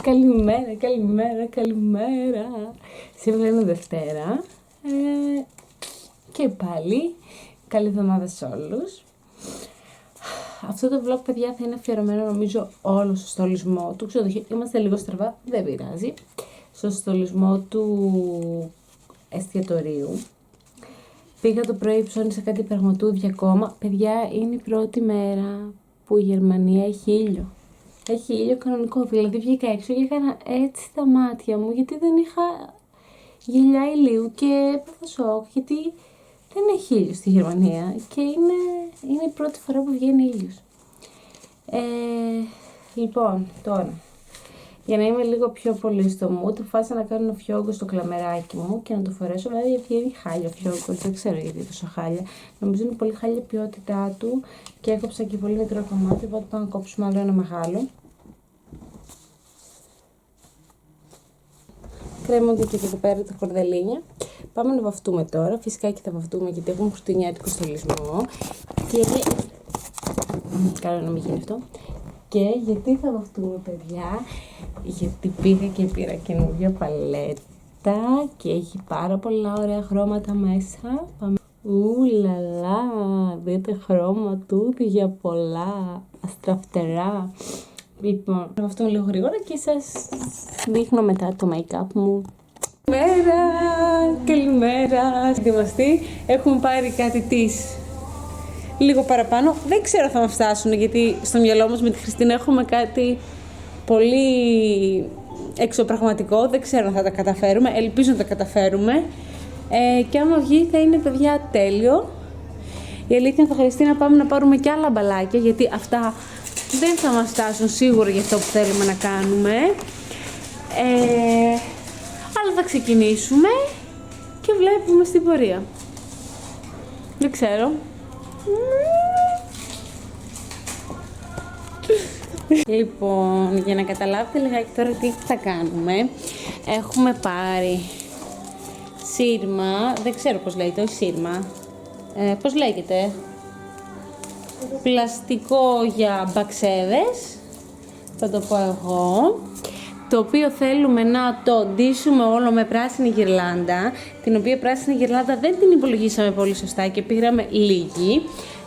Καλημέρα, καλημέρα, καλημέρα. Σήμερα είναι Δευτέρα και πάλι καλή εβδομάδα σε όλους. Αυτό το vlog, παιδιά, θα είναι αφιερωμένο νομίζω όλο στο στολισμό του ξενοδοχείου. Είμαστε λίγο στραβά, δεν πειράζει. Στο στολισμό του εστιατορίου. Πήγα το πρωί, ψώνισα κάτι πραγματούδια ακόμα. Παιδιά, είναι η πρώτη μέρα που η Γερμανία έχει ήλιο. Έχει ήλιο κανονικό, δηλαδή βγήκα έξω και έκανα έτσι τα μάτια μου, γιατί δεν είχα γυαλιά ηλίου και έπαθα σοκ, γιατί δεν έχει ήλιο στη Γερμανία και είναι η πρώτη φορά που βγαίνει ήλιος. Λοιπόν, τώρα, για να είμαι λίγο πιο πολύ στο mood, αποφάσισα να κάνω ένα φιόγκο στο κλαμεράκι μου και να το φορέσω, δηλαδή βγαίνει χάλια φιόγκο, δεν ξέρω γιατί τόσο χάλια. Νομίζω είναι πολύ χάλια ποιότητά του και έκοψα και πολύ μικρό κομμάτι, οπότε πάω να κόψουμε άλλο ένα μεγάλο. Κρέμονται και εδώ πέρα τα κορδελίνια. Πάμε να βαφτούμε τώρα. Φυσικά και θα βαφτούμε γιατί έχουμε χριστουγεννιάτικο στολισμό. Και καλό να μην γίνει αυτό. Και γιατί θα βαφτούμε, παιδιά? Γιατί πήγα και πήρα καινούργια παλέτα και έχει πάρα πολλά ωραία χρώματα μέσα. Πάμε. Ουλαλά, δείτε χρώμα του για πολλά αστραφτερά. Λοιπόν, θα βαφτούμε λίγο γρήγορα και σας δείχνω μετά το make-up μου. Καλημέρα, καλημέρα. Ετοιμαστεί, έχουμε πάρει κάτι της λίγο παραπάνω. Δεν ξέρω αν θα μας φτάσουν, γιατί στο μυαλό μας με τη Χριστίνα έχουμε κάτι πολύ εξωπραγματικό. Δεν ξέρω αν θα τα καταφέρουμε, ελπίζω να τα καταφέρουμε. Και άμα βγει θα είναι, παιδιά, τέλειο. Η αλήθεια είναι θα χρειαστεί να πάμε να πάρουμε και άλλα μπαλάκια, γιατί αυτά δεν θα μας φτάσουν σίγουρα για αυτό που θέλουμε να κάνουμε. Αλλά θα ξεκινήσουμε και βλέπουμε στην πορεία. Δεν ξέρω. Λοιπόν, για να καταλάβετε λιγάκι τώρα τι θα κάνουμε, έχουμε πάρει σύρμα, δεν ξέρω πώς λέγεται, όχι σύρμα, πώς λέγεται, πλαστικό για μπαξέδες, θα το πω εγώ, το οποίο θέλουμε να το ντύσουμε όλο με πράσινη γυρλάντα, την οποία πράσινη γυρλάντα δεν την υπολογίσαμε πολύ σωστά και πήραμε λίγη.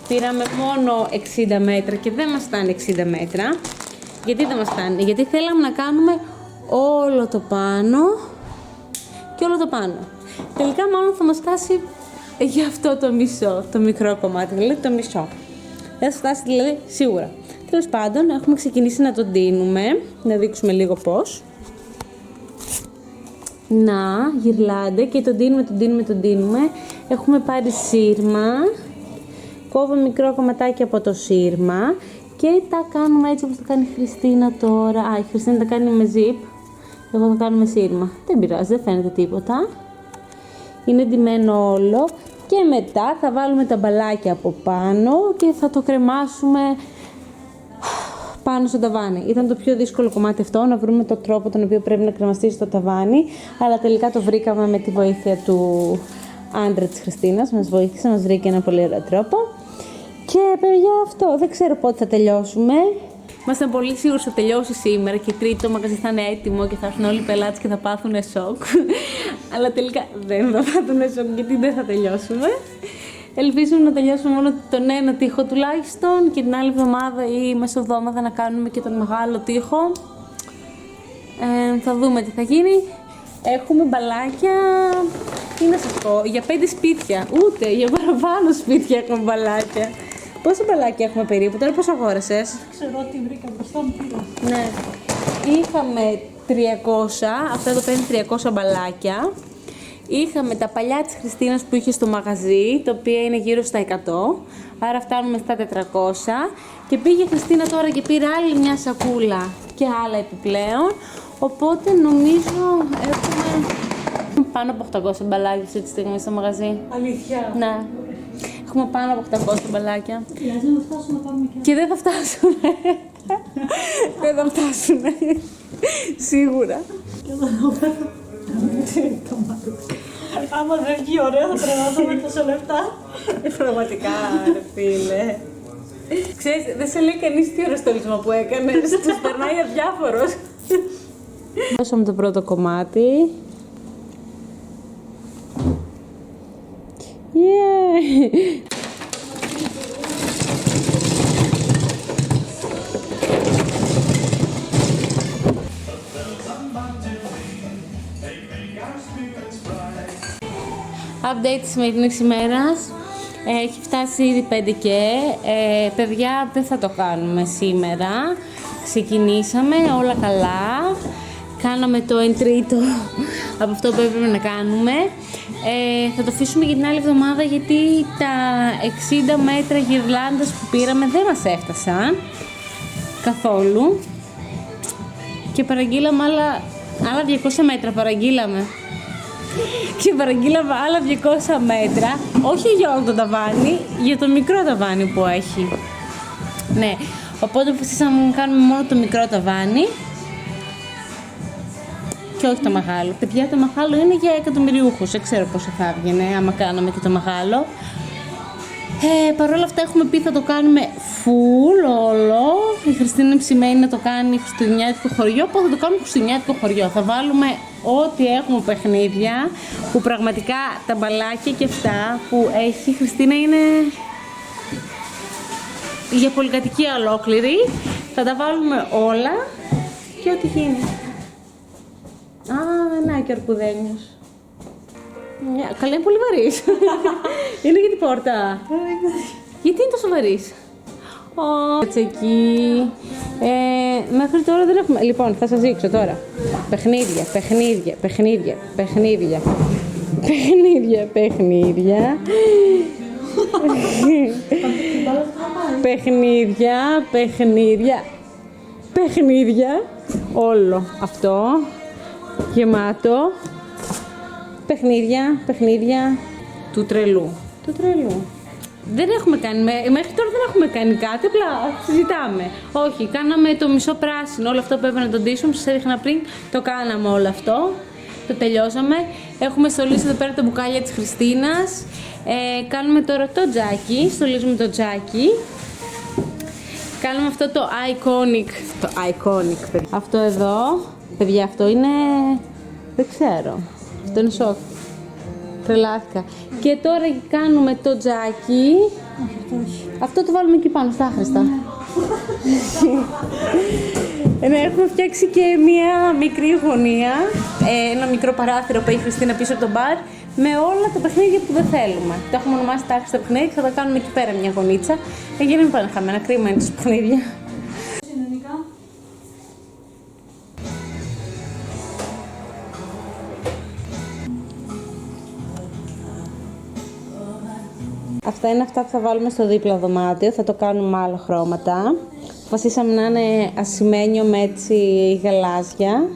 Πήραμε μόνο 60 μέτρα και δεν μας φτάνει 60 μέτρα. Γιατί δεν μας φτάνει? Γιατί θέλαμε να κάνουμε όλο το πάνω και όλο το πάνω. Τελικά μάλλον θα μας φτάσει για αυτό το μισό, το μικρό κομμάτι, δηλαδή το μισό. Δεν θα φτάσει δηλαδή σίγουρα. Τέλος πάντων, έχουμε ξεκινήσει να το ντύνουμε, να δείξουμε λίγο πώς. Να, γυρλάντε και το ντύνουμε. Έχουμε πάρει σύρμα, κόβω μικρό κομματάκι από το σύρμα και τα κάνουμε έτσι όπως το κάνει η Χριστίνα τώρα. Η Χριστίνα τα κάνει με zip, εγώ θα κάνω με σύρμα. Δεν πειράζει, δεν φαίνεται τίποτα. Είναι ντυμένο όλο και μετά θα βάλουμε τα μπαλάκια από πάνω και θα το κρεμάσουμε πάνω στο ταβάνι. Ήταν το πιο δύσκολο κομμάτι αυτό, να βρούμε τον τρόπο τον οποίο πρέπει να κρεμαστεί στο ταβάνι, αλλά τελικά το βρήκαμε με τη βοήθεια του άντρα της Χριστίνας. Μας βοήθησε, μας βρήκε ένα πολύ ωραίο τρόπο. Και παιδιά, αυτό, δεν ξέρω πότε θα τελειώσουμε. Ήμασταν πολύ σίγουροι θα τελειώσει σήμερα και Τρίτη το μαγαζί θα είναι έτοιμο και θα έρθουν όλοι οι πελάτες και θα πάθουν σοκ. Αλλά τελικά δεν θα πάθουν σοκ, γιατί δεν θα τελειώσουμε. Ελπίζουμε να τελειώσουμε μόνο τον ένα τοίχο τουλάχιστον και την άλλη εβδομάδα ή μεσοβδόμαδα να κάνουμε και τον μεγάλο τοίχο. Θα δούμε τι θα γίνει. Έχουμε μπαλάκια, τι να σας πω, για 5 σπίτια, ούτε για παραπάνω σπίτια έχουμε μπαλάκια. Πόσα μπαλάκια έχουμε περίπου, τώρα πώς αγόρασες? Ξέρω τι βρήκα μπροστά μου, πήρα. Ναι, είχαμε 300, αυτά εδώ παίρνει 300 μπαλάκια. Είχαμε τα παλιά της Χριστίνας που είχε στο μαγαζί, τα οποία είναι γύρω στα 100, άρα φτάνουμε στα 400. Και πήγε η Χριστίνα τώρα και πήρε άλλη μια σακούλα και άλλα επιπλέον, οπότε νομίζω έχουμε πάνω από 800 μπαλάκια αυτή τη στιγμή στο μαγαζί. Αλήθεια? Ναι. Έχουμε πάνω από 800 μπαλάκια. Χρειάζεται να φτάσουν να πάμε και δεν θα φτάσουν. Δεν θα φτάσουν. Σίγουρα. Και εδώ άμα δεν βγει ωραία θα τραβάμε τόσα λεπτά. Πραγματικά, ρε φίλε. Ξέρεις, δεν σε λέει κανείς τι ωραίο στολισμό που έκανες. Τους περνάει αδιάφορος. Δώσαμε το πρώτο κομμάτι. Yeah. Update της σημερινής ημέρας. Έχει φτάσει ήδη 5 και παιδιά δεν θα το κάνουμε σήμερα. Ξεκινήσαμε όλα καλά. Κάναμε το 1/3 από αυτό που έπρεπε να κάνουμε. Θα το αφήσουμε για την άλλη εβδομάδα γιατί τα 60 μέτρα γυρλάντας που πήραμε δεν μας έφτασαν καθόλου. Και παραγγείλαμε άλλα 200 μέτρα παραγγείλαμε. Και παραγγείλαμε άλλα 200 μέτρα, όχι για όλο το ταβάνι, για το μικρό ταβάνι που έχει. Ναι, οπότε αποφασίσαμε να κάνουμε μόνο το μικρό ταβάνι και όχι το μεγάλο. Παιδιά, το μεγάλο είναι για εκατομμυριούχους, δεν ξέρω πόσο θα έβγαινε άμα κάναμε και το μεγάλο. Παρ' όλα αυτά έχουμε πει θα το κάνουμε full όλο. Η Χριστίνα ψημένη να το κάνει χριστουγεννιάτικο χωριό, οπότε θα το κάνουμε χριστουγεννιάτικο χωριό. Θα βάλουμε ό,τι έχουμε παιχνίδια, που πραγματικά τα μπαλάκια και αυτά που έχει η Χριστίνα είναι για πολυκατοικία ολόκληρη. Θα τα βάλουμε όλα και ό,τι γίνει. Να και ο αρκουδένιος. Καλά, είναι πολύ βαρύς. Είναι για την πόρτα. Γιατί είναι τόσο βαρύς? Κάτσε εκεί. Μέχρι τώρα δεν έχουμε. Λοιπόν, θα σας δείξω τώρα. Παιχνίδια. Παιχνίδια. Παιχνίδια. Όλο αυτό. Γεμάτο. Παιχνίδια του τρελού. Δεν έχουμε κάνει, μέχρι τώρα δεν έχουμε κάνει κάτι, απλά συζητάμε. Όχι, κάναμε το μισό πράσινο, όλο αυτό που έπρεπε να τον ντύσουμε, σας έδειχνα πριν, το κάναμε όλο αυτό. Το τελειώσαμε. Έχουμε στολίσει εδώ πέρα τα μπουκάλια της Χριστίνας. Κάνουμε τώρα το τζάκι, στολίζουμε το τζάκι. Κάνουμε αυτό το iconic, παιδιά. Αυτό εδώ, παιδιά, αυτό είναι, δεν ξέρω. Αυτό είναι σοκ. Τρελάθηκα. Και τώρα κάνουμε το τζάκι. Αυτό το βάλουμε εκεί πάνω, στα άχρηστα. Έχουμε φτιάξει και μία μικρή γωνία, ένα μικρό παράθυρο που έχει η Χριστίνα πίσω από το μπαρ, με όλα τα παιχνίδια που δεν θέλουμε. Τα έχουμε ονομάσει τα άχρηστα παιχνίδια και θα τα κάνουμε εκεί πέρα μια γωνίτσα, για να μην πάνε χαμένα. Κρίμα είναι τα παιχνίδια. Αυτά είναι αυτά που θα βάλουμε στο δίπλα δωμάτιο, θα το κάνουμε με άλλα χρώματα. Αποφασίσαμε να είναι ασημένιο με έτσι γαλάζια.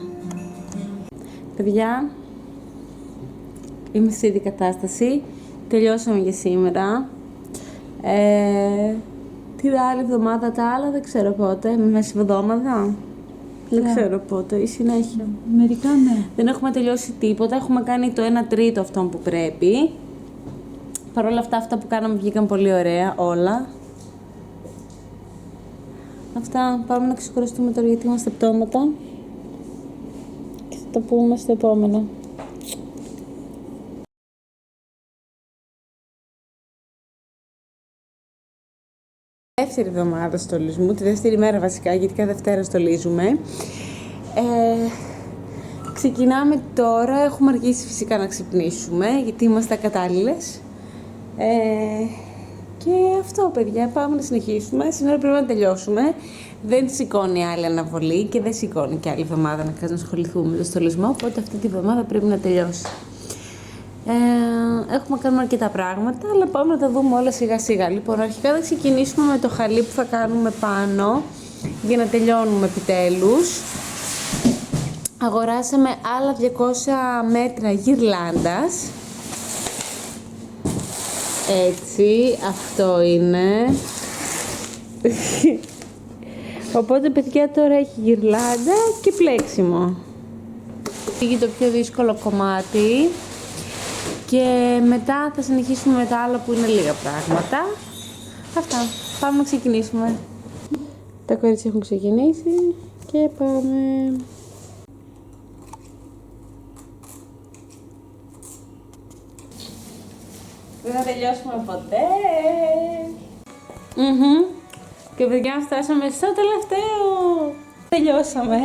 Παιδιά, είμαι σε ίδια κατάσταση. Τελειώσαμε για σήμερα. Την άλλη εβδομάδα τα άλλα δεν ξέρω πότε, μέσα εβδομάδα. Δεν ξέρω πότε, η συνέχεια. Μερικά ναι. Δεν έχουμε τελειώσει τίποτα, έχουμε κάνει το 1/3 αυτόν που πρέπει. Παρ' όλα αυτά που κάναμε βγήκαν πολύ ωραία όλα. Αυτά, πάμε να ξεκουραστούμε τώρα γιατί είμαστε πτώματα. Και θα το πούμε στο επόμενο. Δεύτερη εβδομάδα στολισμού, τη δεύτερη μέρα βασικά, γιατί κάθε Δευτέρα στολίζουμε. Ξεκινάμε τώρα, έχουμε αργήσει φυσικά να ξυπνήσουμε, γιατί είμαστε ακατάλληλες. Και αυτό, παιδιά, πάμε να συνεχίσουμε. Σήμερα πρέπει να τελειώσουμε. Δεν σηκώνει άλλη αναβολή και δεν σηκώνει και άλλη εβδομάδα να ασχοληθούμε με το στολισμό, οπότε αυτή τη εβδομάδα πρέπει να τελειώσει. Έχουμε κάνει αρκετά πράγματα, αλλά πάμε να τα δούμε όλα σιγά σιγά. Λοιπόν, αρχικά θα ξεκινήσουμε με το χαλί που θα κάνουμε πάνω για να τελειώνουμε επιτέλους. Αγοράσαμε άλλα 200 μέτρα γυρλάντας. Έτσι, αυτό είναι. Οπότε, παιδιά, τώρα έχει γυρλάντα και πλέξιμο. Πήγε το πιο δύσκολο κομμάτι. Και μετά θα συνεχίσουμε με τα άλλα που είναι λίγα πράγματα. Αυτά. Πάμε να ξεκινήσουμε. Τα κορίτσια έχουν ξεκινήσει και πάμε. τελειώσουμε ποτέ. Και παιδιά, φτάσαμε στο τελευταίο. Τελειώσαμε,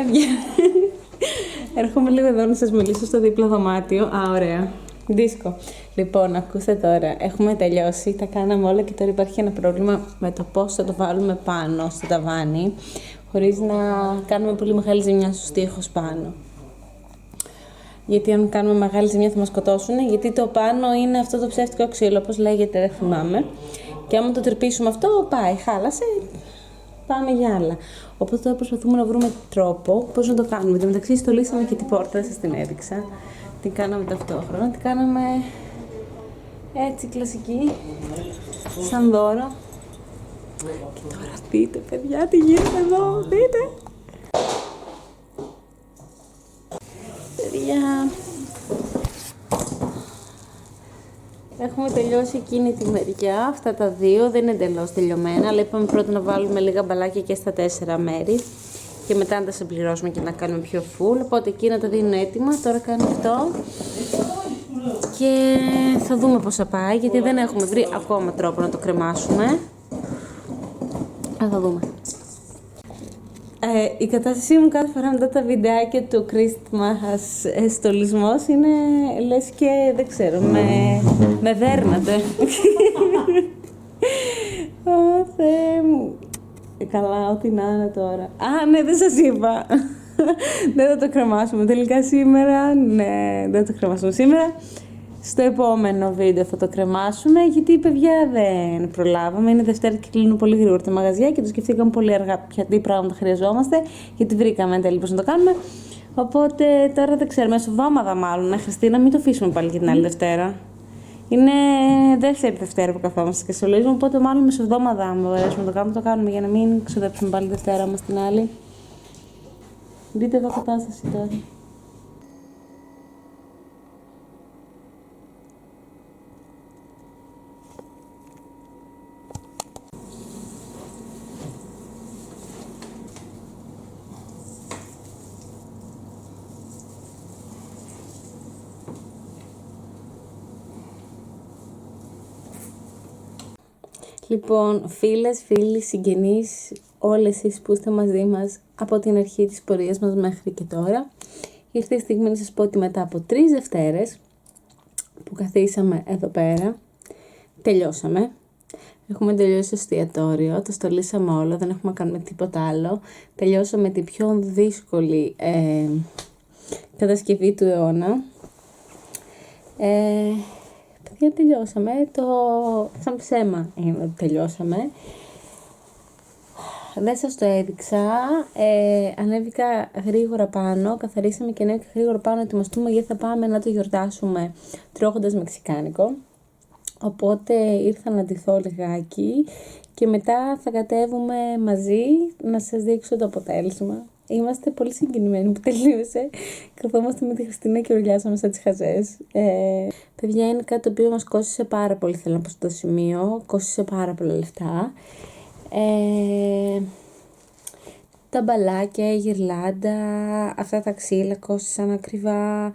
έρχομαι λίγο εδώ να σας μιλήσω στο δίπλα δωμάτιο. Α, ωραία. Δίσκο. Λοιπόν, ακούστε τώρα. Έχουμε τελειώσει, τα κάναμε όλα και τώρα υπάρχει ένα πρόβλημα με το πώς θα το βάλουμε πάνω στο ταβάνι, χωρίς να κάνουμε πολύ μεγάλη ζημιά στους τοίχους πάνω. Γιατί αν κάνουμε μεγάλη ζημιά θα μας σκοτώσουν, γιατί το πάνω είναι αυτό το ψεύτικο ξύλο, όπως λέγεται, δεν θυμάμαι. Και άμα το τρυπήσουμε αυτό, πάει, χάλασε, πάμε για άλλα. Οπότε τώρα προσπαθούμε να βρούμε τρόπο πώς να το κάνουμε. Εν τω μεταξύ, στολίσαμε και την πόρτα, σας την έδειξα. Την κάναμε ταυτόχρονα, την κάναμε έτσι κλασική, σαν δώρο. Και τώρα δείτε, παιδιά, τι γίνεται εδώ, δείτε. Παιδιά, έχουμε τελειώσει εκείνη τη μεριά, αυτά τα δύο, δεν είναι εντελώς τελειωμένα, αλλά είπαμε πρώτα να βάλουμε λίγα μπαλάκια και στα 4 μέρη και μετά να τα συμπληρώσουμε και να κάνουμε πιο full, οπότε εκείνα τα δίνουν έτοιμα, τώρα κάνω αυτό και θα δούμε πώς θα πάει, γιατί δεν έχουμε βρει ακόμα τρόπο να το κρεμάσουμε, θα δούμε. Η κατάστασή μου κάθε φορά μετά τα βιντεάκια του Christmas στολισμός είναι λες και δεν ξέρω, με δέρνατε. Ω Θεέ μου. Καλά, ό,τι να είναι τώρα. Α, ναι, δεν σας είπα. Δεν θα το κρεμάσουμε τελικά σήμερα. Ναι, δεν θα το κρεμάσουμε σήμερα. Στο επόμενο βίντεο θα το κρεμάσουμε, γιατί παιδιά δεν προλάβαμε. Είναι Δευτέρα και κλείνουν πολύ γρήγορα τα μαγαζιά και το σκεφτήκαμε πολύ αργά τι πράγματα χρειαζόμαστε, γιατί βρήκαμε εν τέλει πώς να το κάνουμε. Οπότε τώρα δεν ξέρω, μεσοβδόμαδα μάλλον, Χριστίνα, μην το αφήσουμε πάλι και την άλλη Δευτέρα. Είναι δεύτερη Δευτέρα που καθόμαστε και στολίζουμε, οπότε μάλλον μεσοβδόμαδα, αν μπορέσουμε να το κάνουμε για να μην ξοδέψουμε πάλι Δευτέρα μας την άλλη. Δείτε εδώ κατάσταση τώρα. Λοιπόν, φίλες, φίλοι, συγγενείς, όλοι εσείς που είστε μαζί μας από την αρχή της πορείας μας μέχρι και τώρα, ήρθε η στιγμή να σας πω ότι μετά από 3 Δευτέρες που καθίσαμε εδώ πέρα, τελειώσαμε. Έχουμε τελειώσει το εστιατόριο, το στολίσαμε όλο, δεν έχουμε κάνει τίποτα άλλο. Τελειώσαμε την πιο δύσκολη κατασκευή του αιώνα. Παιδιά, τελειώσαμε, σαν ψέμα είναι ότι τελειώσαμε. Δεν σας το έδειξα, ανέβηκα γρήγορα πάνω, καθαρίσαμε και ανέβηκα γρήγορα πάνω να ετοιμαστούμε γιατί θα πάμε να το γιορτάσουμε τρώγοντας μεξικάνικο. Οπότε ήρθα να ντυθώ λιγάκι και μετά θα κατέβουμε μαζί να σας δείξω το αποτέλεσμα. Είμαστε πολύ συγκινημένοι που τελείωσε. Καθόμαστε με τη Χριστίνα και ουρλιάσαμε σαν τις χαζές. Παιδιά, είναι κάτι το οποίο μας κόστησε πάρα πολύ, θέλω να πω στο σημείο. Κόστησε πάρα πολλά λεφτά. Τα μπαλάκια, η γυρλάντα, αυτά τα ξύλα κόστησαν ακριβά.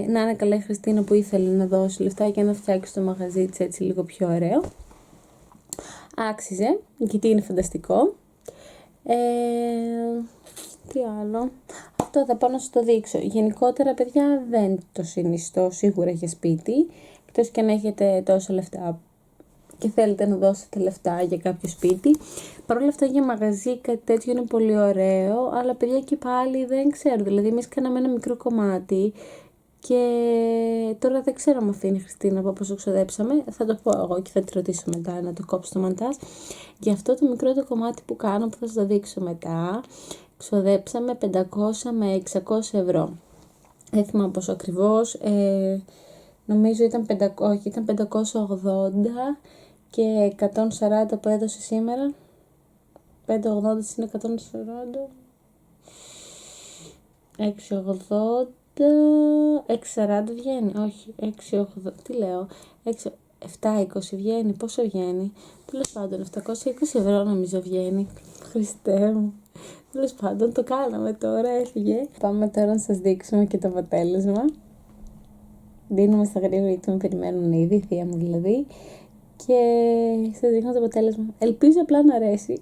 Να είναι καλά η Χριστίνα που ήθελε να δώσει λεφτά και να φτιάξει το μαγαζί της έτσι λίγο πιο ωραίο. Άξιζε, γιατί είναι φανταστικό. Τι άλλο. Αυτό θα πάω να σας το δείξω. Γενικότερα, παιδιά, δεν το συνιστώ σίγουρα για σπίτι, εκτός και αν έχετε τόσα λεφτά και θέλετε να δώσετε λεφτά για κάποιο σπίτι. Παρ' όλα αυτά, για μαγαζί κάτι τέτοιο είναι πολύ ωραίο, αλλά παιδιά και πάλι δεν ξέρω. Δηλαδή, εμείς κάναμε ένα μικρό κομμάτι και τώρα δεν ξέρω αν αφήνει η Χριστίνα από πόσο ξοδέψαμε. Θα το πω εγώ και θα τη ρωτήσω μετά να το κόψω το μαντάζ. Για αυτό το μικρό το κομμάτι που κάνω, που θα σας το δείξω μετά, ξοδέψαμε 500 με 600 ευρώ. Δεν θυμάμαι πόσο ακριβώς. Νομίζω ήταν 580 και 140 που έδωσε σήμερα. 580 είναι 140. 680. 640 βγαίνει, όχι, 680, τι λέω, 720 βγαίνει, πόσο βγαίνει, τέλος πάντων, 720 ευρώ νομίζω βγαίνει, Χριστέ μου, τέλος πάντων, το κάναμε τώρα, έφυγε. Πάμε τώρα να σας δείξουμε και το αποτέλεσμα. Δίνουμε στα γρήγορα γιατί με περιμένουν ήδη, η θεία μου δηλαδή. Και σας δείχνω το αποτέλεσμα. Ελπίζω απλά να αρέσει,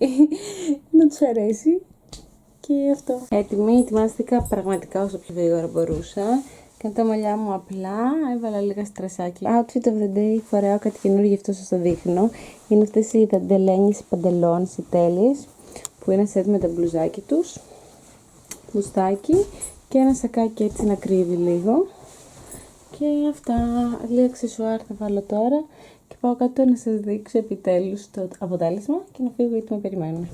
να τους αρέσει. Και αυτό. Έτοιμη, ετοιμάστηκα πραγματικά όσο πιο γρήγορα μπορούσα. Κάνω τα μαλλιά μου απλά, έβαλα λίγα στρασάκια. Outfit of the day, φοράω κάτι καινούργιο, γι' αυτό σας το δείχνω. Είναι αυτές οι δαντελένιες, οι παντελόνες, οι τέλειες, που είναι σετ με τα μπλουζάκι τους. Μπουστάκι και ένα σακάκι έτσι να κρύβει λίγο. Και αυτά, λίγα αξεσουάρ θα βάλω τώρα και πάω κάτω να σας δείξω επιτέλους το αποτέλεσμα και να φύγω γιατί με περιμένουν.